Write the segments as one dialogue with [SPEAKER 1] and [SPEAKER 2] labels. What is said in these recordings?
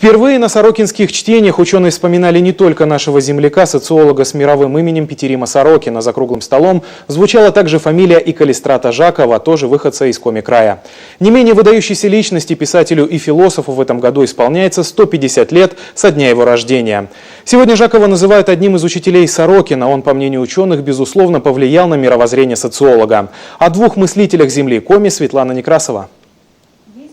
[SPEAKER 1] Впервые на сорокинских чтениях ученые вспоминали не только нашего земляка, социолога с мировым именем Петерима Сорокина. За круглым столом звучала также фамилия и Калистрата Жакова, тоже выходца из Коми-края. Не менее выдающейся личности, писателю и философу в этом году исполняется 150 лет со дня его рождения. Сегодня Жакова называют одним из учителей Сорокина. Он, по мнению ученых, безусловно повлиял на мировоззрение социолога. О двух мыслителях земли Коми Светлана Некрасова.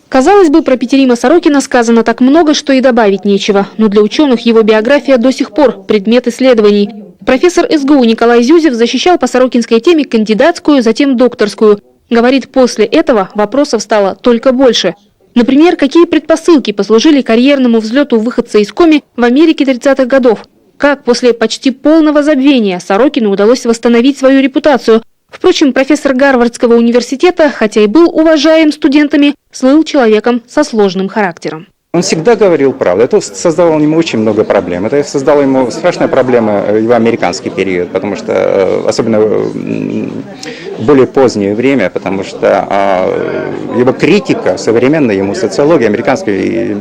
[SPEAKER 2] Казалось бы, про Петерима Сорокина сказано так много, что и добавить нечего. Но для ученых его биография до сих пор предмет исследований. Профессор СГУ Николай Зюзев защищал по сорокинской теме кандидатскую, затем докторскую. Говорит, после этого вопросов стало только больше. Например, какие предпосылки послужили карьерному взлету выходца из Коми в Америке 30-х годов? Как после почти полного забвения Сорокину удалось восстановить свою репутацию? Впрочем, профессор Гарвардского университета, хотя и был уважаем студентами, слыл человеком со сложным характером.
[SPEAKER 3] Он всегда говорил правду. Это создавало ему очень много проблем. Это создало ему страшные проблемы в американский период, потому что, особенно в более позднее время, потому что его критика, современная ему социология, американская и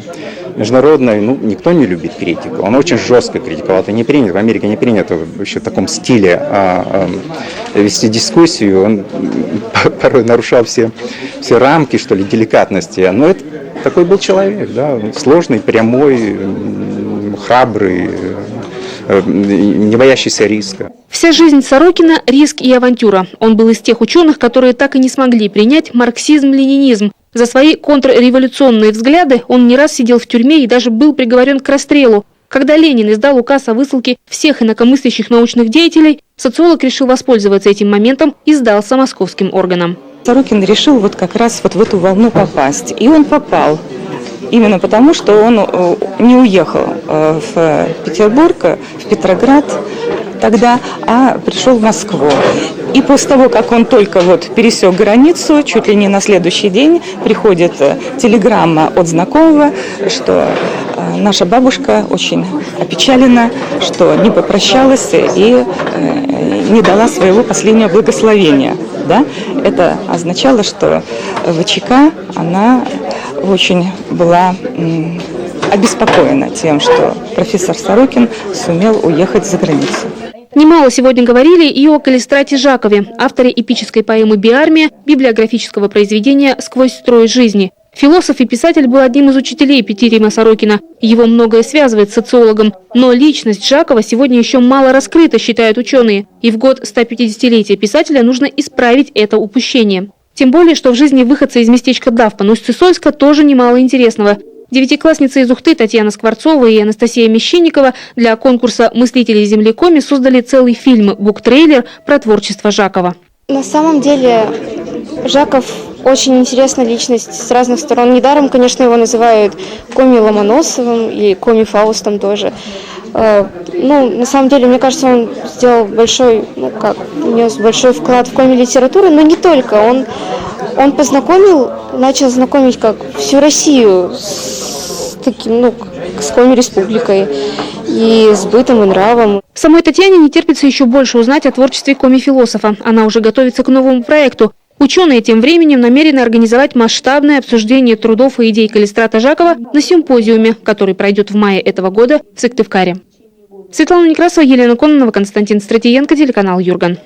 [SPEAKER 3] международная, никто не любит критику. Он очень жестко критиковал. Это не принято, в Америке не принято еще в таком стиле вести дискуссию. Он порой нарушал все рамки, что ли, деликатности. Но это такой был человек, да, сложный, прямой, храбрый, не боящийся риска.
[SPEAKER 2] Вся жизнь Сорокина – риск и авантюра. Он был из тех ученых, которые так и не смогли принять марксизм-ленинизм. За свои контрреволюционные взгляды он не раз сидел в тюрьме и даже был приговорен к расстрелу. Когда Ленин издал указ о высылке всех инакомыслящих научных деятелей, социолог решил воспользоваться этим моментом и сдался московским органам.
[SPEAKER 4] Сорокин решил как раз в эту волну попасть. И он попал. Именно потому, что он не уехал в Петербург, в Петроград тогда, а пришел в Москву. И после того, как он только пересек границу, чуть ли не на следующий день приходит телеграмма от знакомого, что наша бабушка очень опечалена, что не попрощалась и не дала своего последнего благословения. Да? Это означало, что ВЧК, она очень была обеспокоена тем, что профессор Сорокин сумел уехать за границу.
[SPEAKER 2] Немало сегодня говорили и о Калистрате Жакове, авторе эпической поэмы «Биармия», библиографического произведения «Сквозь строй жизни». Философ и писатель был одним из учителей Петерима Сорокина. Его многое связывает с социологом. Но личность Жакова сегодня еще мало раскрыта, считают ученые. И в год 150-летия писателя нужно исправить это упущение. Тем более, что в жизни выходца из местечка Давпа Усть-Сысольска тоже немало интересного. Девятиклассницы из Ухты Татьяна Скворцова и Анастасия Мещенникова для конкурса «Мыслители земли Коми» создали целый фильм «Буктрейлер» про творчество Жакова.
[SPEAKER 5] На самом деле Жаков очень интересная личность с разных сторон. Недаром, конечно, его называют Коми Ломоносовым и Коми Фаустом тоже. На самом деле, мне кажется, он сделал внес большой вклад в коми-литературу, но не только. Он начал знакомить всю Россию с коми-республикой и с бытом и нравом.
[SPEAKER 2] Самой Татьяне не терпится еще больше узнать о творчестве коми-философа. Она уже готовится к новому проекту. Ученые тем временем намерены организовать масштабное обсуждение трудов и идей Калистрата Жакова на симпозиуме, который пройдет в мае этого года в Сыктывкаре. Светлана Некрасова, Елена Кононова, Константин Стратиенко, телеканал Юрган.